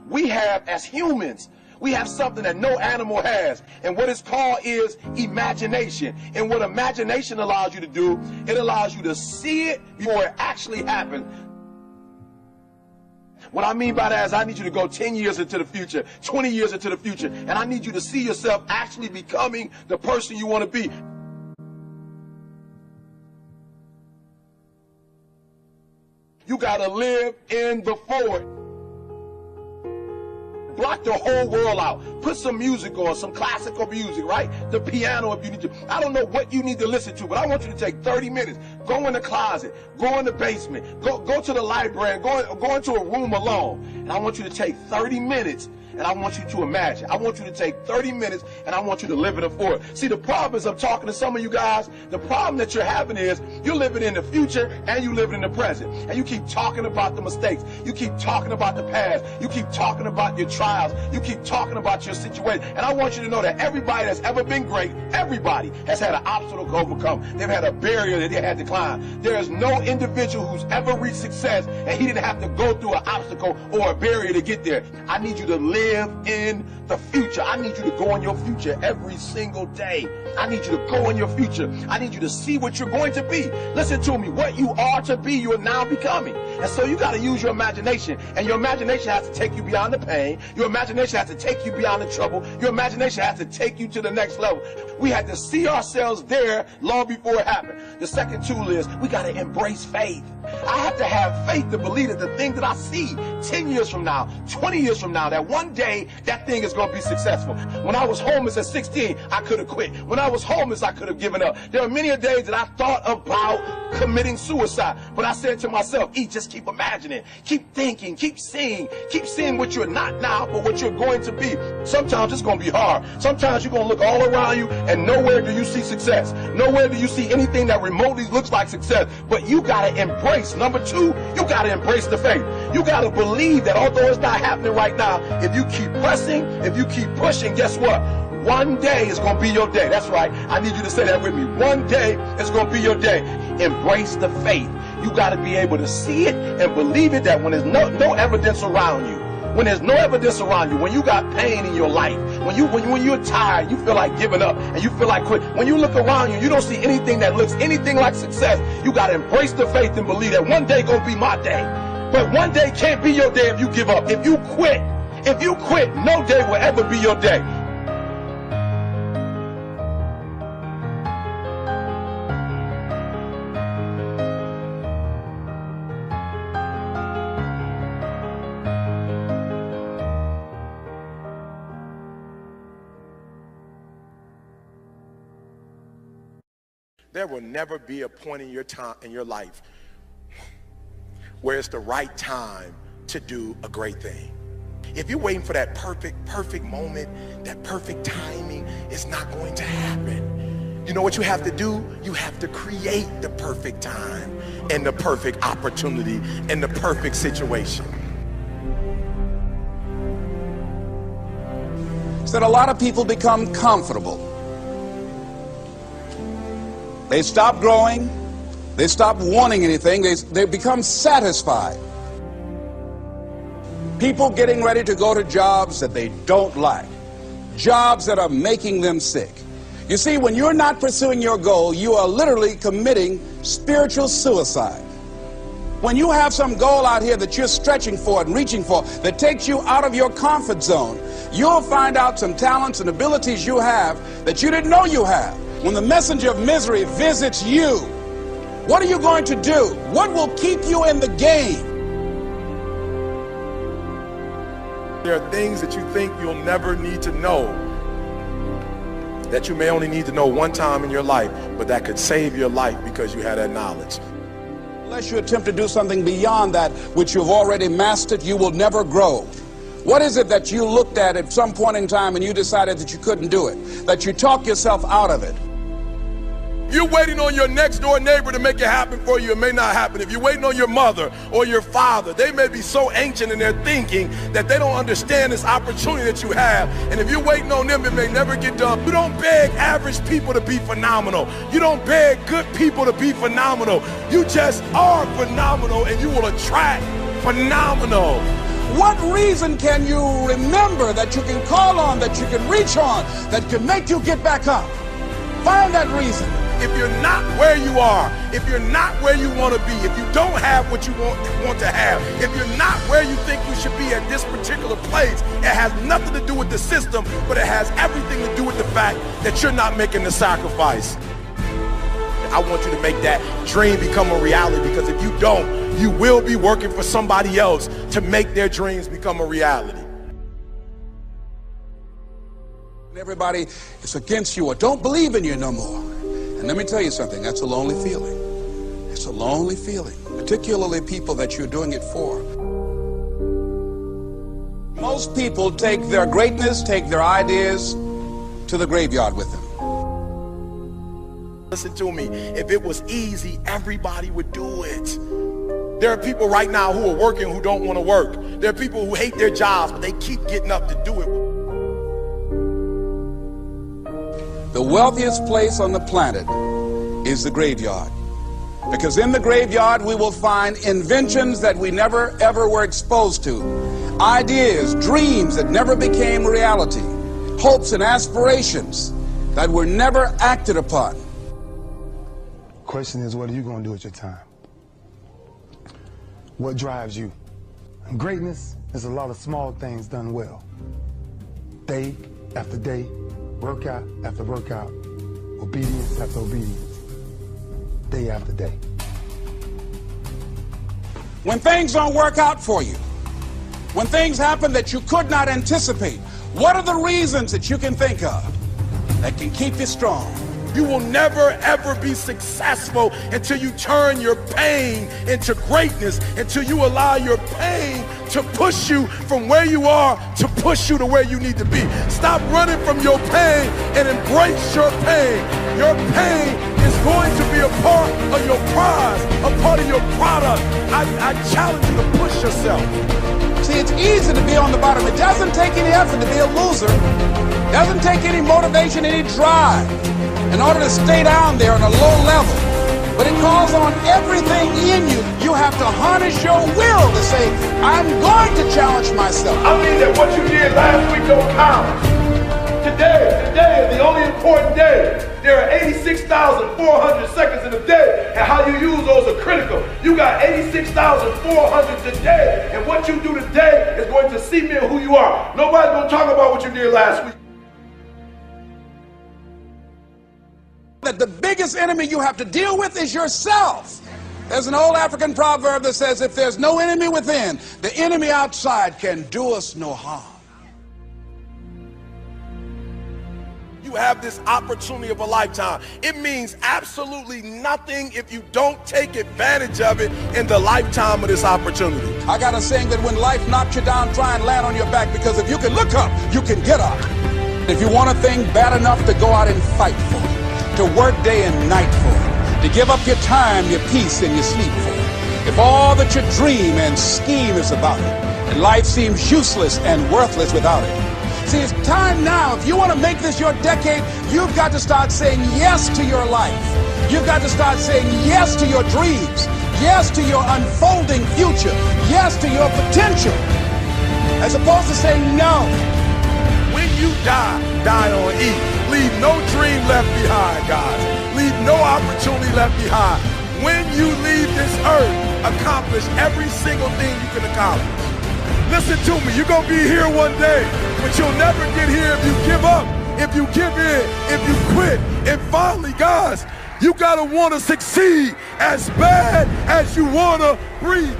we have as humans, we have something that no animal has. And what it's called is imagination. And what imagination allows you to do, it allows you to see it before it actually happened. What I mean by that is I need you to go 10 years into the future, 20 years into the future, and I need you to see yourself actually becoming the person you want to be. You got to live in the forward. Block the whole world out. Put some music on, some classical music, right? The piano if you need to. I don't know what you need to listen to, but I want you to take 30 minutes. Go in the closet. Go in the basement. Go to the library. Go into a room alone. And I want you to take 30 minutes. And I want you to imagine. I want you to take 30 minutes and I want you to live in the forward. See, the problem is I'm talking to some of you guys. The problem that you're having is you're living in the future and you living in the present. And you keep talking about the mistakes. You keep talking about the past. You keep talking about your trials. You keep talking about your situation. And I want you to know that everybody that's ever been great, everybody has had an obstacle to overcome. They've had a barrier that they had to climb. There is no individual who's ever reached success and he didn't have to go through an obstacle or a barrier to get there. I need you to live in the future. I need you to go in your future every single day. I need you to go in your future. I need you to see what you're going to be. Listen to me. What you are to be, you are now becoming. And so you got to use your imagination. And your imagination has to take you beyond the pain. Your imagination has to take you beyond the trouble. Your imagination has to take you to the next level. We had to see ourselves there long before it happened. The second tool is we got to embrace faith. I have to have faith to believe that the thing that I see 10 years from now, 20 years from now, that one day that thing is going to be successful. When I was homeless at 16, I could have quit. When I was homeless, I could have given up. There are many days that I thought about committing suicide, but I said to myself, just keep imagining, keep thinking, keep seeing what you're not now, but what you're going to be. Sometimes it's going to be hard. Sometimes you're going to look all around you and nowhere do you see success. Nowhere do you see anything that remotely looks like success, but you got to embrace. Number two, you got to embrace the faith. You got to believe that although it's not happening right now, if you keep pressing, if you keep pushing, guess what? One day is going to be your day. That's right. I need you to say that with me. One day is going to be your day. Embrace the faith. You got to be able to see it and believe it, that when there's no evidence around you, when there's no evidence around you, when you got pain in your life, when you're tired, you feel like giving up and you feel like quit. When you look around you, you don't see anything that looks anything like success. You got to embrace the faith and believe that one day going to be my day. But one day can't be your day if you give up. If you quit, no day will ever be your day. There will never be a point in your life where it's the right time to do a great thing. If you're waiting for that perfect moment, that perfect timing, it's not going to happen. You know what you have to do? You have to create the perfect time and the perfect opportunity and the perfect situation. So that a lot of people become comfortable. They stop growing, they stop wanting anything, they become satisfied. People getting ready to go to jobs that they don't like, jobs that are making them sick. You see, when you're not pursuing your goal, you are literally committing spiritual suicide. When you have some goal out here that you're stretching for and reaching for that takes you out of your comfort zone, you'll find out some talents and abilities you have that you didn't know you have. When the messenger of misery visits you, what are you going to do? What will keep you in the game? There are things that you think you'll never need to know, that you may only need to know one time in your life, but that could save your life because you had that knowledge. Unless you attempt to do something beyond that which you've already mastered, you will never grow. What is it that you looked at some point in time and you decided that you couldn't do it, that you talked yourself out of it? You're waiting on your next door neighbor to make it happen for you, it may not happen. If you're waiting on your mother or your father, they may be so ancient in their thinking that they don't understand this opportunity that you have. And if you're waiting on them, it may never get done. You don't beg average people to be phenomenal. You don't beg good people to be phenomenal. You just are phenomenal and you will attract phenomenal. What reason can you remember that you can call on, that you can reach on, that can make you get back up? Find that reason. If you're not where you are, if you're not where you want to be, if you don't have what you want to have, if you're not where you think you should be at this particular place, it has nothing to do with the system, but it has everything to do with the fact that you're not making the sacrifice. I want you to make that dream become a reality, because if you don't, you will be working for somebody else to make their dreams become a reality. Everybody is against you or don't believe in you no more. And let me tell you something, that's a lonely feeling. It's a lonely feeling, particularly people that you're doing it for. Most people take their greatness, take their ideas to the graveyard with them. Listen to me, if it was easy, everybody would do it. There are people right now who are working who don't want to work. There are people who hate their jobs, but they keep getting up to do it. The wealthiest place on the planet is the graveyard. Because in the graveyard we will find inventions that we never ever were exposed to. Ideas, dreams that never became reality. Hopes and aspirations that were never acted upon. Question is, what are you going to do with your time? What drives you? And greatness is a lot of small things done well. Day after day, workout after workout, obedience after obedience, day after day. When things don't work out for you, when things happen that you could not anticipate, what are the reasons that you can think of that can keep you strong? You will never ever be successful until you turn your pain into greatness, until you allow your pain to push you from where you are to push you to where you need to be. Stop running from your pain and embrace your pain. Your pain is going to be a part of your prize, a part of your product. I challenge you to push yourself. See, it's easy to be on the bottom. It doesn't take any effort to be a loser. It doesn't take any motivation, any drive in order to stay down there on a low level. But it calls on everything in you. You have to harness your will to say, I'm going to challenge myself. I mean that what you did last week don't count. Today is the only important day. There are 86,400 seconds in a day, and how you use those are critical. You got 86,400 today, and what you do today is going to cement who you are. Nobody's going to talk about what you did last week. That the biggest enemy you have to deal with is yourself. There's an old African proverb that says, if there's no enemy within, the enemy outside can do us no harm. You have this opportunity of a lifetime. It means absolutely nothing if you don't take advantage of it in the lifetime of this opportunity. I got a saying that when life knocks you down, try and land on your back, because if you can look up, you can get up. If you want a thing bad enough to go out and fight for it, to work day and night for it, to give up your time, your peace, and your sleep for it. If all that you dream and scheme is about it, and life seems useless and worthless without it. See, it's time now. If you want to make this your decade, you've got to start saying yes to your life. You've got to start saying yes to your dreams, yes to your unfolding future, yes to your potential, as opposed to saying no. When you die on E. Leave no dream left behind, guys. Leave no opportunity left behind. When you leave this earth, accomplish every single thing you can accomplish. Listen to me, you're going to be here one day, but you'll never get here if you give up, if you give in, if you quit. And finally, guys, you got to want to succeed as bad as you want to breathe.